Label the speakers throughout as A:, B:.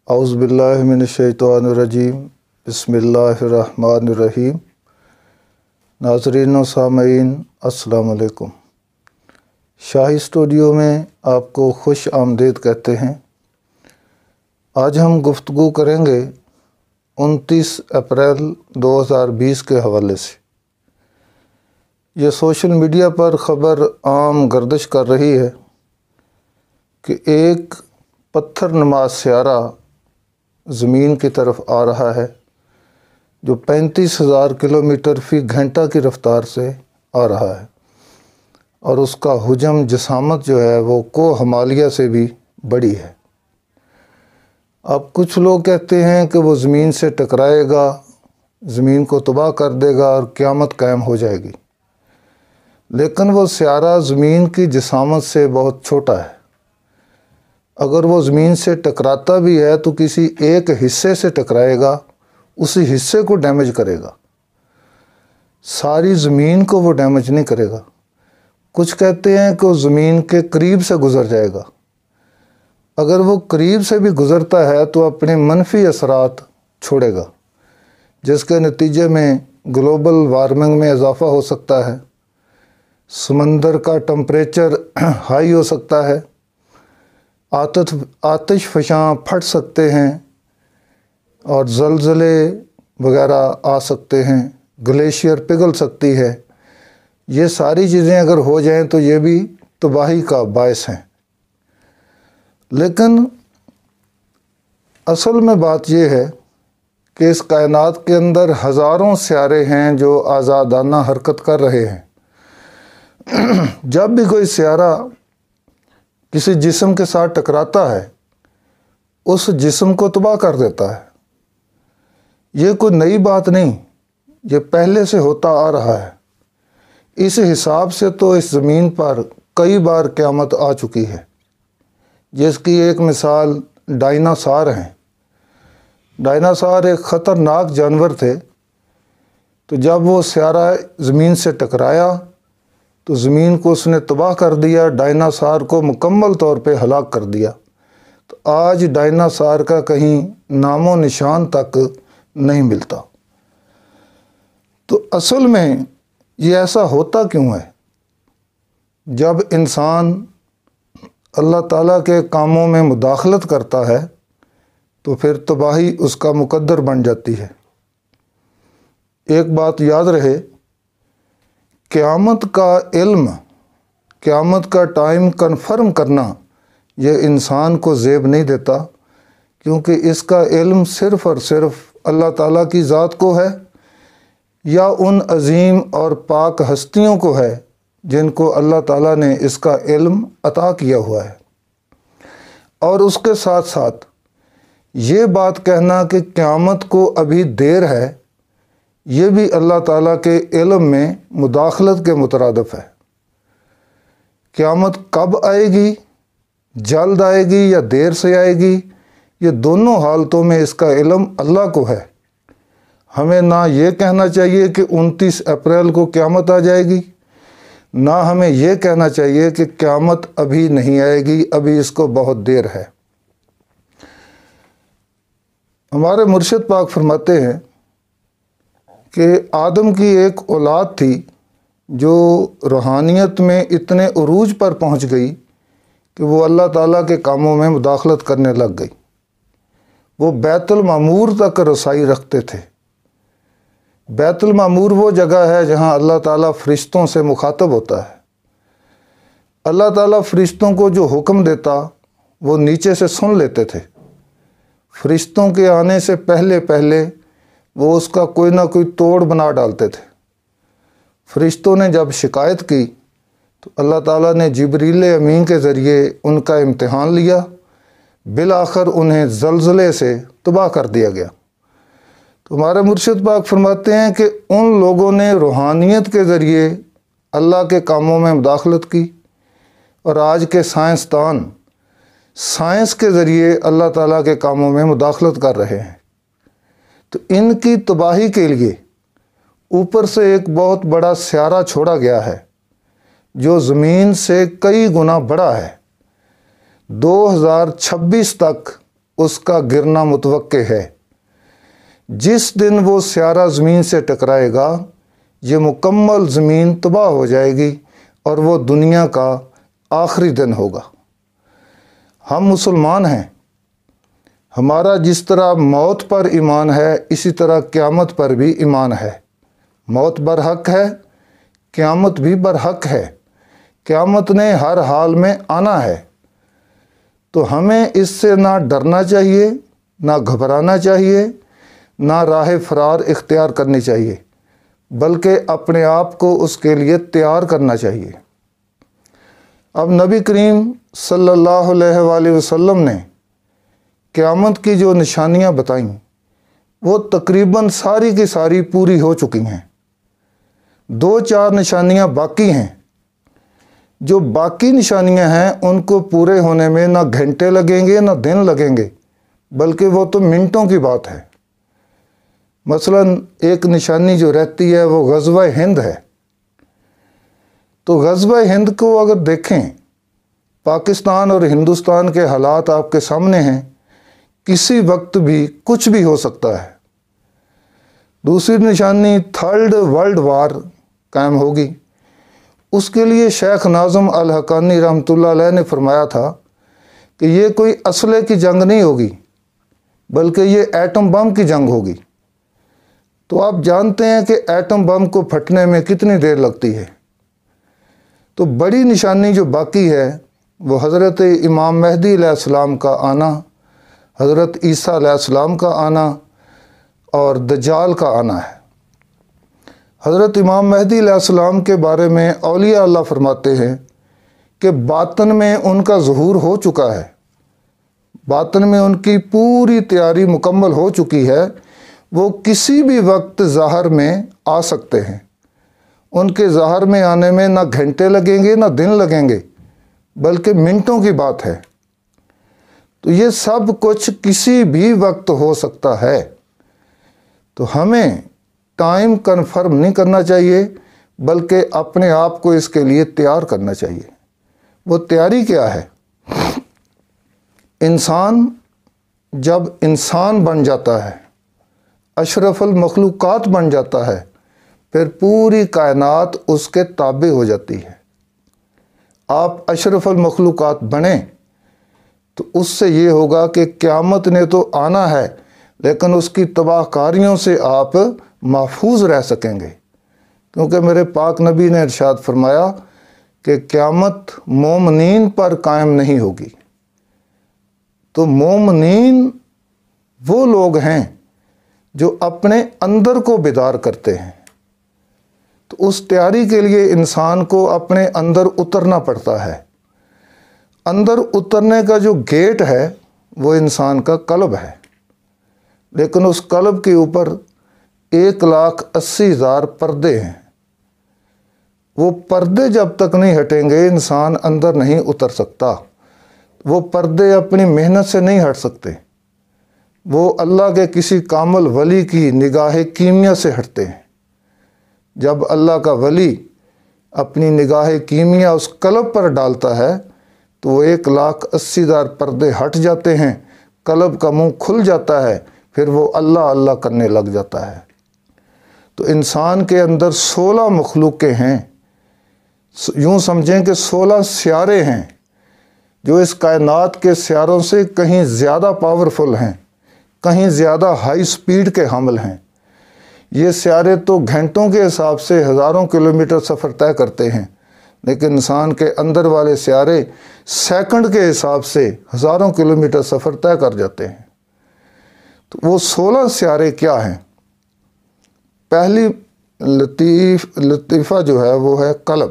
A: اعوذ باللہ من الشیطان الرجیم بسم اللہ الرحمن الرحیم۔ ناظرین و سامعین السلام علیکم۔ شاہی اسٹوڈیو میں آپ کو خوش آمدید کہتے ہیں۔ آج ہم گفتگو کریں گے 29 اپریل 2020 کے حوالے سے۔ یہ سوشل میڈیا پر خبر عام گردش کر رہی ہے کہ ایک پتھر نما سیارہ زمین کی طرف آ رہا ہے جو 35,000 کلومیٹر فی گھنٹہ کی رفتار سے آ رہا ہے، اور اس کا حجم جسامت جو ہے وہ کوہ ہمالیہ سے بھی بڑی ہے۔ اب کچھ لوگ کہتے ہیں کہ وہ زمین سے ٹکرائے گا، زمین کو تباہ کر دے گا اور قیامت قائم ہو جائے گی، لیکن وہ سیارہ زمین کی جسامت سے بہت چھوٹا ہے۔ اگر وہ زمین سے ٹکراتا بھی ہے تو کسی ایک حصے سے ٹکرائے گا، اسی حصے کو ڈیمیج کرے گا، ساری زمین کو وہ ڈیمیج نہیں کرے گا۔ کچھ کہتے ہیں کہ وہ زمین کے قریب سے گزر جائے گا۔ اگر وہ قریب سے بھی گزرتا ہے تو اپنے منفی اثرات چھوڑے گا، جس کے نتیجے میں گلوبل وارمنگ میں اضافہ ہو سکتا ہے، سمندر کا ٹمپریچر ہائی ہو سکتا ہے، آتش فشاں پھٹ سکتے ہیں اور زلزلے وغیرہ آ سکتے ہیں، گلیشیئر پگھل سکتی ہے۔ یہ ساری چیزیں اگر ہو جائیں تو یہ بھی تباہی کا باعث ہیں۔ لیکن اصل میں بات یہ ہے کہ اس کائنات کے اندر ہزاروں سیارے ہیں جو آزادانہ حرکت کر رہے ہیں۔ جب بھی کوئی سیارہ کسی جسم کے ساتھ ٹکراتا ہے، اس جسم کو تباہ کر دیتا ہے۔ یہ کوئی نئی بات نہیں، یہ پہلے سے ہوتا آ رہا ہے۔ اس حساب سے تو اس زمین پر کئی بار قیامت آ چکی ہے، جس کی ایک مثال ڈائناسار ہیں۔ ڈائناسار ایک خطرناک جانور تھے، تو جب وہ سیارہ زمین سے ٹکرایا تو زمین کو اس نے تباہ کر دیا، ڈائناسار کو مکمل طور پہ ہلاک کر دیا۔ تو آج ڈائناسار کا کہیں نام و نشان تک نہیں ملتا۔ تو اصل میں یہ ایسا ہوتا کیوں ہے؟ جب انسان اللہ تعالیٰ کے کاموں میں مداخلت کرتا ہے تو پھر تباہی اس کا مقدر بن جاتی ہے۔ ایک بات یاد رہے، قیامت کا علم، قیامت کا ٹائم کنفرم کرنا یہ انسان کو زیب نہیں دیتا، کیونکہ اس کا علم صرف اور صرف اللہ تعالیٰ کی ذات کو ہے یا ان عظیم اور پاک ہستیوں کو ہے جن کو اللہ تعالیٰ نے اس کا علم عطا کیا ہوا ہے۔ اور اس کے ساتھ ساتھ یہ بات کہنا کہ قیامت کو ابھی دیر ہے، یہ بھی اللہ تعالیٰ کے علم میں مداخلت کے مترادف ہے۔ قیامت کب آئے گی، جلد آئے گی یا دیر سے آئے گی، یہ دونوں حالتوں میں اس کا علم اللہ کو ہے۔ ہمیں نہ یہ کہنا چاہیے کہ 29 اپریل کو قیامت آ جائے گی، نہ ہمیں یہ کہنا چاہیے کہ قیامت ابھی نہیں آئے گی، ابھی اس کو بہت دیر ہے۔ ہمارے مرشد پاک فرماتے ہیں کہ آدم کی ایک اولاد تھی جو روحانیت میں اتنے عروج پر پہنچ گئی کہ وہ اللہ تعالیٰ کے کاموں میں مداخلت کرنے لگ گئی۔ وہ بیت المعمور تک رسائی رکھتے تھے۔ بیت المعمور وہ جگہ ہے جہاں اللہ تعالیٰ فرشتوں سے مخاطب ہوتا ہے۔ اللہ تعالیٰ فرشتوں کو جو حکم دیتا وہ نیچے سے سن لیتے تھے۔ فرشتوں کے آنے سے پہلے وہ اس کا کوئی نہ کوئی توڑ بنا ڈالتے تھے۔ فرشتوں نے جب شکایت کی تو اللہ تعالیٰ نے جبریل امین کے ذریعے ان کا امتحان لیا، بالآخر انہیں زلزلے سے تباہ کر دیا گیا۔ تو ہمارے مرشد پاک فرماتے ہیں کہ ان لوگوں نے روحانیت کے ذریعے اللہ کے کاموں میں مداخلت کی، اور آج کے سائنسدان سائنس کے ذریعے اللہ تعالیٰ کے کاموں میں مداخلت کر رہے ہیں۔ تو ان کی تباہی کے لیے اوپر سے ایک بہت بڑا سیارہ چھوڑا گیا ہے جو زمین سے کئی گنا بڑا ہے۔ 2026 تک اس کا گرنا متوقع ہے۔ جس دن وہ سیارہ زمین سے ٹکرائے گا یہ مکمل زمین تباہ ہو جائے گی اور وہ دنیا کا آخری دن ہوگا۔ ہم مسلمان ہیں، ہمارا جس طرح موت پر ایمان ہے اسی طرح قیامت پر بھی ایمان ہے۔ موت برحق ہے، قیامت بھی برحق ہے، قیامت نے ہر حال میں آنا ہے۔ تو ہمیں اس سے نہ ڈرنا چاہیے، نہ گھبرانا چاہیے، نہ راہ فرار اختیار کرنی چاہیے، بلکہ اپنے آپ کو اس کے لیے تیار کرنا چاہیے۔ اب نبی کریم صلی اللہ علیہ وآلہ وسلم نے قیامت کی جو نشانیاں بتائیں وہ تقریباً ساری کی ساری پوری ہو چکی ہیں۔ 2-4 نشانیاں باقی ہیں۔ جو باقی نشانیاں ہیں ان کو پورے ہونے میں نہ گھنٹے لگیں گے نہ دن لگیں گے، بلکہ وہ تو منٹوں کی بات ہے۔ مثلاً ایک نشانی جو رہتی ہے وہ غزوہ ہند ہے۔ تو غزوہ ہند کو اگر دیکھیں، پاکستان اور ہندوستان کے حالات آپ کے سامنے ہیں، کسی وقت بھی کچھ بھی ہو سکتا ہے۔ دوسری نشانی 3rd ورلڈ وار قائم ہوگی۔ اس کے لیے شیخ ناظم الحقانی رحمۃ اللہ علیہ نے فرمایا تھا کہ یہ کوئی اسلحے کی جنگ نہیں ہوگی بلکہ یہ ایٹم بم کی جنگ ہوگی۔ تو آپ جانتے ہیں کہ ایٹم بم کو پھٹنے میں کتنی دیر لگتی ہے۔ تو بڑی نشانی جو باقی ہے وہ حضرت امام مہدی علیہ السلام کا آنا، حضرت عیسیٰ علیہ السلام کا آنا اور دجال کا آنا ہے۔ حضرت امام مہدی علیہ السلام کے بارے میں اولیاء اللہ فرماتے ہیں کہ باطن میں ان کا ظہور ہو چکا ہے، باطن میں ان کی پوری تیاری مکمل ہو چکی ہے، وہ کسی بھی وقت ظاہر میں آ سکتے ہیں۔ ان کے ظاہر میں آنے میں نہ گھنٹے لگیں گے نہ دن لگیں گے، بلکہ منٹوں کی بات ہے۔ تو یہ سب کچھ کسی بھی وقت ہو سکتا ہے۔ تو ہمیں ٹائم کنفرم نہیں کرنا چاہیے بلکہ اپنے آپ کو اس کے لیے تیار کرنا چاہیے۔ وہ تیاری کیا ہے؟ انسان جب انسان بن جاتا ہے، اشرف المخلوقات بن جاتا ہے، پھر پوری کائنات اس کے تابع ہو جاتی ہے۔ آپ اشرف المخلوقات بنیں تو اس سے یہ ہوگا کہ قیامت نے تو آنا ہے لیکن اس کی تباہ کاریوں سے آپ محفوظ رہ سکیں گے، کیونکہ میرے پاک نبی نے ارشاد فرمایا کہ قیامت مومنین پر قائم نہیں ہوگی۔ تو مومنین وہ لوگ ہیں جو اپنے اندر کو بیدار کرتے ہیں۔ تو اس تیاری کے لیے انسان کو اپنے اندر اترنا پڑتا ہے۔ اندر اترنے کا جو گیٹ ہے وہ انسان کا قلب ہے، لیکن اس قلب کے اوپر 1,80,000 پردے ہیں۔ وہ پردے جب تک نہیں ہٹیں گے انسان اندر نہیں اتر سکتا۔ وہ پردے اپنی محنت سے نہیں ہٹ سکتے، وہ اللہ کے کسی کامل ولی کی نگاہ کیمیا سے ہٹتے ہیں۔ جب اللہ کا ولی اپنی نگاہ کیمیا اس قلب پر ڈالتا ہے تو وہ 1,80,000 پردے ہٹ جاتے ہیں، قلب کا منہ کھل جاتا ہے، پھر وہ اللہ اللہ کرنے لگ جاتا ہے۔ تو انسان کے اندر 16 مخلوقیں ہیں، یوں سمجھیں کہ 16 سیارے ہیں جو اس کائنات کے سیاروں سے کہیں زیادہ پاورفل ہیں، کہیں زیادہ ہائی سپیڈ کے حامل ہیں۔ یہ سیارے تو گھنٹوں کے حساب سے ہزاروں کلومیٹر سفر طے کرتے ہیں، لیکن انسان کے اندر والے سیارے سیکنڈ کے حساب سے ہزاروں کلومیٹر سفر طے کر جاتے ہیں۔ تو وہ 16 سیارے کیا ہیں؟ پہلی لطیفہ جو ہے وہ ہے قلب۔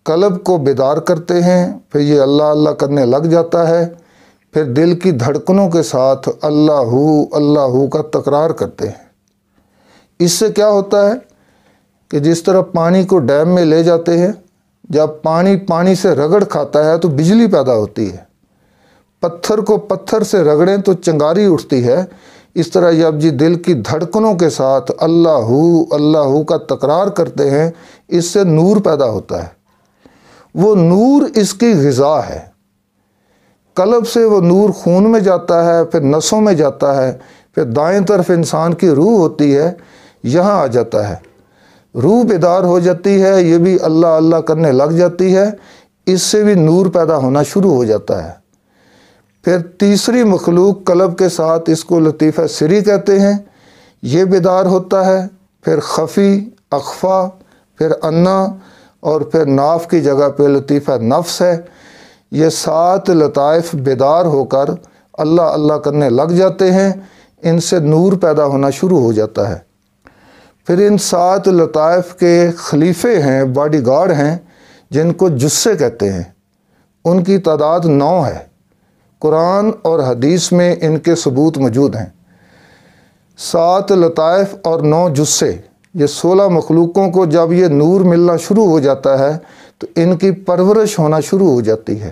A: قلب کو بیدار کرتے ہیں، پھر یہ اللہ اللہ کرنے لگ جاتا ہے، پھر دل کی دھڑکنوں کے ساتھ اللہ کا تکرار کرتے ہیں۔ اس سے کیا ہوتا ہے کہ جس طرح پانی کو ڈیم میں لے جاتے ہیں، جب پانی سے رگڑ کھاتا ہے تو بجلی پیدا ہوتی ہے، پتھر کو پتھر سے رگڑیں تو چنگاری اٹھتی ہے، اس طرح جب دل کی دھڑکنوں کے ساتھ اللہ کا تکرار کرتے ہیں، اس سے نور پیدا ہوتا ہے۔ وہ نور اس کی غذا ہے۔ قلب سے وہ نور خون میں جاتا ہے، پھر نسوں میں جاتا ہے، پھر دائیں طرف انسان کی روح ہوتی ہے، یہاں آ جاتا ہے، روح بیدار ہو جاتی ہے، یہ بھی اللہ اللہ کرنے لگ جاتی ہے، اس سے بھی نور پیدا ہونا شروع ہو جاتا ہے۔ پھر تیسری مخلوق قلب کے ساتھ، اس کو لطیفہ سری کہتے ہیں، یہ بیدار ہوتا ہے، پھر خفی، اخفا، پھر انا، اور پھر ناف کی جگہ پہ لطیفہ نفس ہے۔ یہ 7 لطائف بیدار ہو کر اللہ اللہ کرنے لگ جاتے ہیں، ان سے نور پیدا ہونا شروع ہو جاتا ہے۔ پھر ان 7 لطائف کے خلیفے ہیں، باڈی گارڈ ہیں، جن کو جثے کہتے ہیں، ان کی تعداد 9 ہے۔ قرآن اور حدیث میں ان کے ثبوت موجود ہیں۔ 7 لطائف اور 9 جثے، یہ 16 مخلوقوں کو جب یہ نور ملنا شروع ہو جاتا ہے تو ان کی پرورش ہونا شروع ہو جاتی ہے۔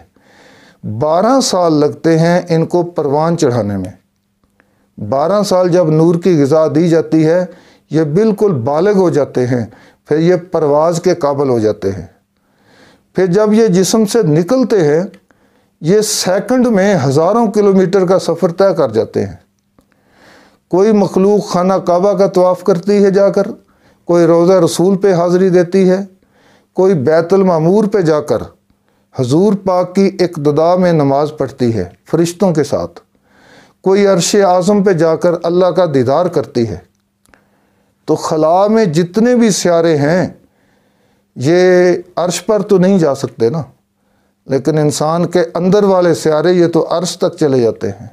A: 12 سال لگتے ہیں ان کو پروان چڑھانے میں۔ 12 سال جب نور کی غذا دی جاتی ہے، یہ بالکل بالغ ہو جاتے ہیں، پھر یہ پرواز کے قابل ہو جاتے ہیں۔ پھر جب یہ جسم سے نکلتے ہیں، یہ سیکنڈ میں ہزاروں کلومیٹر کا سفر طے کر جاتے ہیں۔ کوئی مخلوق خانہ کعبہ کا طواف کرتی ہے جا کر، کوئی روضہ رسول پہ حاضری دیتی ہے، کوئی بیت المعمور پہ جا کر حضور پاک کی اقتداء میں نماز پڑھتی ہے فرشتوں کے ساتھ، کوئی عرش اعظم پہ جا کر اللہ کا دیدار کرتی ہے۔ تو خلا میں جتنے بھی سیارے ہیں، یہ عرش پر تو نہیں جا سکتے نا، لیکن انسان کے اندر والے سیارے یہ تو عرش تک چلے جاتے ہیں۔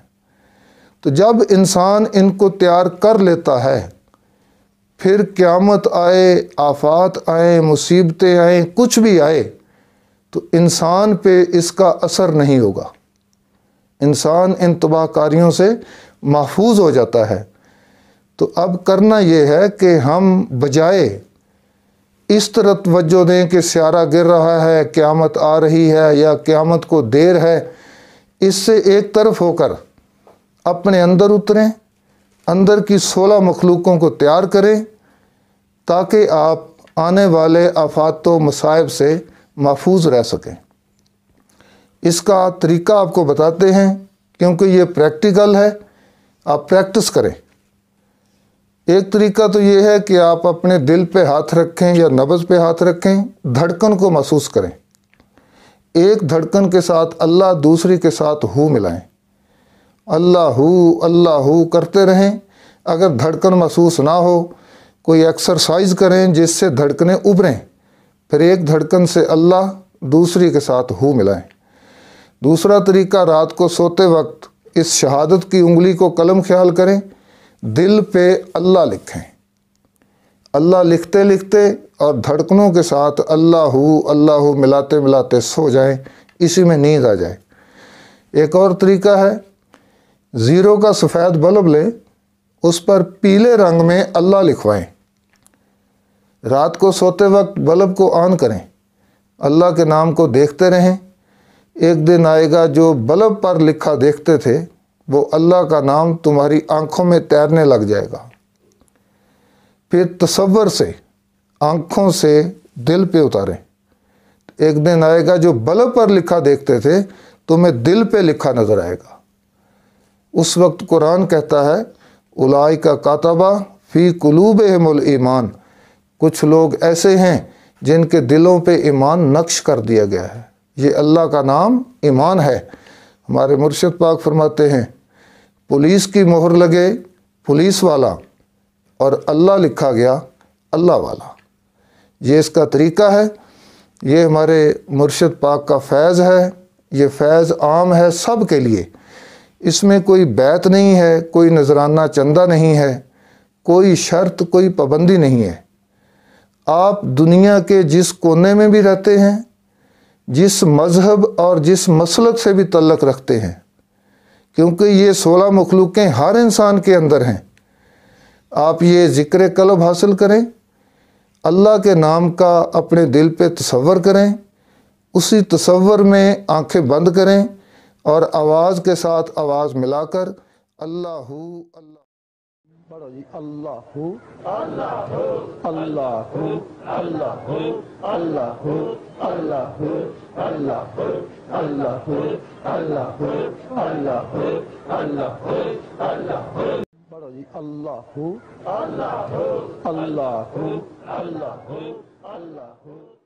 A: تو جب انسان ان کو تیار کر لیتا ہے، پھر قیامت آئے، آفات آئیں، مصیبتیں آئیں، کچھ بھی آئے تو انسان پہ اس کا اثر نہیں ہوگا، انسان ان تباہ کاریوں سے محفوظ ہو جاتا ہے۔ تو اب کرنا یہ ہے کہ ہم بجائے اس طرح توجہ دیں کہ سیارہ گر رہا ہے، قیامت آ رہی ہے یا قیامت کو دیر ہے، اس سے ایک طرف ہو کر اپنے اندر اتریں، اندر کی 16 مخلوقوں کو تیار کریں، تاکہ آپ آنے والے آفات و مصائب سے محفوظ رہ سکیں۔ اس کا طریقہ آپ کو بتاتے ہیں، کیونکہ یہ پریکٹیکل ہے، آپ پریکٹس کریں۔ ایک طریقہ تو یہ ہے کہ آپ اپنے دل پہ ہاتھ رکھیں یا نبض پہ ہاتھ رکھیں، دھڑکن کو محسوس کریں۔ ایک دھڑکن کے ساتھ اللہ، دوسری کے ساتھ ہو ملائیں، اللہ ہو کرتے رہیں۔ اگر دھڑکن محسوس نہ ہو، کوئی ایکسرسائز کریں جس سے دھڑکنیں ابھریں، پھر ایک دھڑکن سے اللہ، دوسری کے ساتھ ہو ملائیں۔ دوسرا طریقہ، رات کو سوتے وقت اس شہادت کی انگلی کو قلم خیال کریں، دل پہ اللہ لکھیں، اللہ لکھتے لکھتے اور دھڑکنوں کے ساتھ اللہ ہو ملاتے ملاتے سو جائیں، اسی میں نیند آ جائے۔ ایک اور طریقہ ہے، 0 کا سفید بلب لیں، اس پر پیلے رنگ میں اللہ لکھوائیں، رات کو سوتے وقت بلب کو آن کریں، اللہ کے نام کو دیکھتے رہیں۔ ایک دن آئے گا جو بلب پر لکھا دیکھتے تھے، وہ اللہ کا نام تمہاری آنکھوں میں تیرنے لگ جائے گا۔ پھر تصور سے، آنکھوں سے دل پہ اتاریں۔ ایک دن آئے گا جو بلب پر لکھا دیکھتے تھے، تمہیں دل پہ لکھا نظر آئے گا۔ اس وقت قرآن کہتا ہے، اولئک کاتبہ فی قلوبہم الایمان، کچھ لوگ ایسے ہیں جن کے دلوں پہ ایمان نقش کر دیا گیا ہے۔ یہ اللہ کا نام ایمان ہے۔ ہمارے مرشد پاک فرماتے ہیں، پولیس کی مہر لگے پولیس والا، اور اللہ لکھا گیا اللہ والا۔ یہ اس کا طریقہ ہے، یہ ہمارے مرشد پاک کا فیض ہے، یہ فیض عام ہے سب کے لیے، اس میں کوئی بیعت نہیں ہے، کوئی نذرانہ چندہ نہیں ہے، کوئی شرط، کوئی پابندی نہیں ہے۔ آپ دنیا کے جس کونے میں بھی رہتے ہیں، جس مذہب اور جس مسلک سے بھی تعلق رکھتے ہیں، کیونکہ یہ 16 مخلوقیں ہر انسان کے اندر ہیں، آپ یہ ذکر قلب حاصل کریں، اللہ کے نام کا اپنے دل پہ تصور کریں، اسی تصور میں آنکھیں بند کریں اور آواز کے ساتھ آواز ملا کر اللہ پڑھو جی اللہ اللہ اللہ اللہ اللہ اللہ اللہ اللہ اللہ اللہ اللہ اللہ پڑھو جی اللہ اللہ اللہ اللہ اللہ